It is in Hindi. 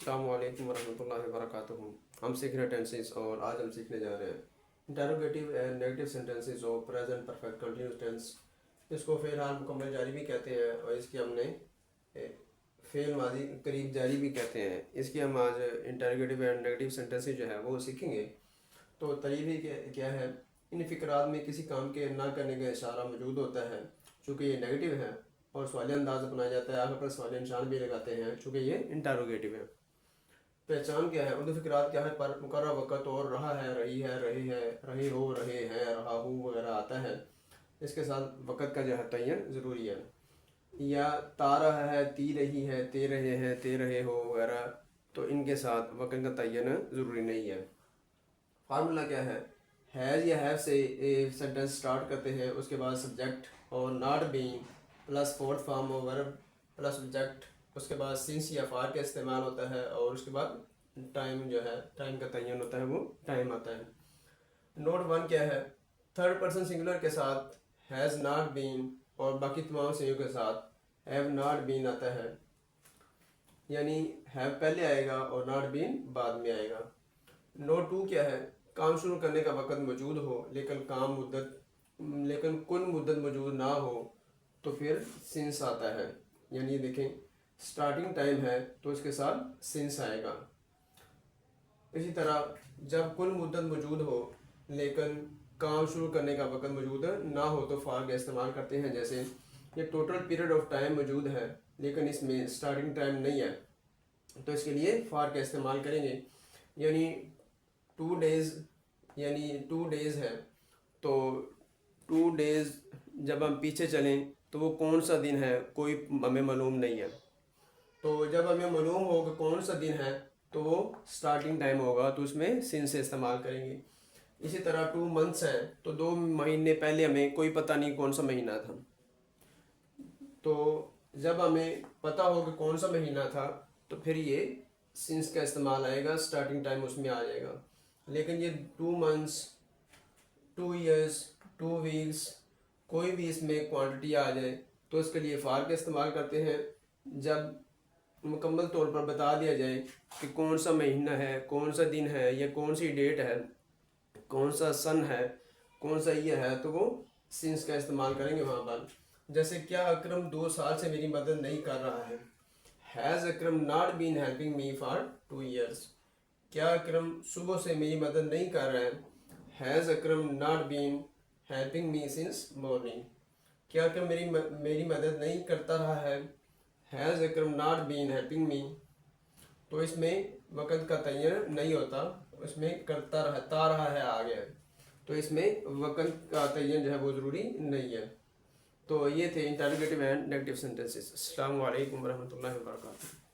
अस्सलामु अलैकुम वरहमतुल्लाहि वबरकातुहू। हम सीख रहे टेंसेस और आज हम सीखने जा रहे हैं interrogative and negative sentences of present perfect continuous tense. इसको फ़ेल हाल मुकम्मल जारी भी कहते हैं और इसकी हमने फ़ेल माजी करीब जारी भी कहते हैं। इसकी हम आज इंटरोगेटिव एंड नेगेटिव सेंटेंसेस जो है वो सीखेंगे। तो तरीक़े क्या है, इन फ़िक्रात में किसी काम के ना करने का इशारा मौजूद होता है चूँकि ये नेगेटिव है, और सवालिया अंदाज अपनाया जाता है, आगे पर सवालिया निशान भी लगाते हैं चूँकि ये इंटरोगेटिव है। पहचान क्या है, उर्दू फ़िक्रात क्या है, पर मुकर्रर वक़्त और रहा है, रही है, रही है, रही हो, रहे हैं, रहा हूँ वगैरह आता है। इसके साथ वक़्त का जो है तयन ज़रूरी है। या ता रहा है, ती रही है, ते रहे हैं, ते रहे हो वगैरह, तो इनके साथ वक़्त का तयन ज़रूरी नहीं है। फार्मूला क्या है, हैज़ या हैव से सेंटेंस स्टार्ट करते हैं, उसके बाद सब्जेक्ट और not being plus fourth form और वर्ब प्लस सब्जेक्ट, उसके बाद सिंस या फार का इस्तेमाल होता है, और उसके बाद टाइम जो है, टाइम का तयन होता है, वो टाइम आता है। नोट वन क्या है, थर्ड पर्सन सिंगुलर के साथ हैज़ नॉट बीन और बाकी तमाम संयोग के साथ हैव नॉट बीन आता है, यानी हैव पहले आएगा और नॉट बीन बाद में आएगा। नोट टू क्या है, काम शुरू करने का वक़्त मौजूद हो लेकिन कुल मुद्दत मौजूद ना हो तो फिर सिंस आता है, यानी देखें स्टार्टिंग टाइम है तो इसके साथ सिंस आएगा। इसी तरह जब कुल मुद्दत मौजूद हो लेकिन काम शुरू करने का वक़्त मौजूद ना हो तो फार का इस्तेमाल करते हैं। जैसे ये टोटल पीरियड ऑफ टाइम मौजूद है लेकिन इसमें स्टार्टिंग टाइम नहीं है, तो इसके लिए फार का इस्तेमाल करेंगे। यानी 2 डेज़, यानी 2 डेज़ है, तो 2 डेज़ जब हम पीछे चलें तो वो कौन सा दिन है कोई हमें मालूम नहीं है, तो जब हमें मालूम हो कि कौन सा दिन है तो वो स्टार्टिंग टाइम होगा, तो उसमें सिन से इस्तेमाल करेंगे। इसी तरह 2 मंथ्स हैं, तो 2 महीने पहले हमें कोई पता नहीं कौन सा महीना था, तो जब हमें पता हो कि कौन सा महीना था तो फिर ये सिंस का इस्तेमाल आएगा, स्टार्टिंग टाइम उसमें आ जाएगा। लेकिन ये 2 मंथ्स, 2 ईयर्स, 2 वीक्स, कोई भी इसमें क्वांटिटी आ जाए तो इसके लिए फार का इस्तेमाल करते हैं। जब मुकम्मल तौर पर बता दिया जाए कि कौन सा महीना है, कौन सा दिन है, या कौन सी डेट है, कौन सा सन है, कौन सा ईयर है, तो वो सिंस का इस्तेमाल करेंगे वहाँ पर। जैसे क्या अकरम 2 साल से मेरी मदद नहीं कर रहा है, has Akram not been helping me for 2 years. क्या अकरम सुबह से मेरी मदद नहीं कर रहा है, has Akram not been helping me since morning. क्या अकरम मेरी मदद नहीं करता रहा है, has Akram not been helping me. तो इसमें वक़्त का तयन नहीं होता, उसमें करता रहता रहा है आ गया, तो इसमें वक़्त का तयन जो है वो ज़रूरी नहीं है। तो ये थे इंटरोगेटिव एंड नेगेटिव सेंटेंसेस। अस्सलामु अलैकुम वरहमतुल्लाहि वबरकातुहू।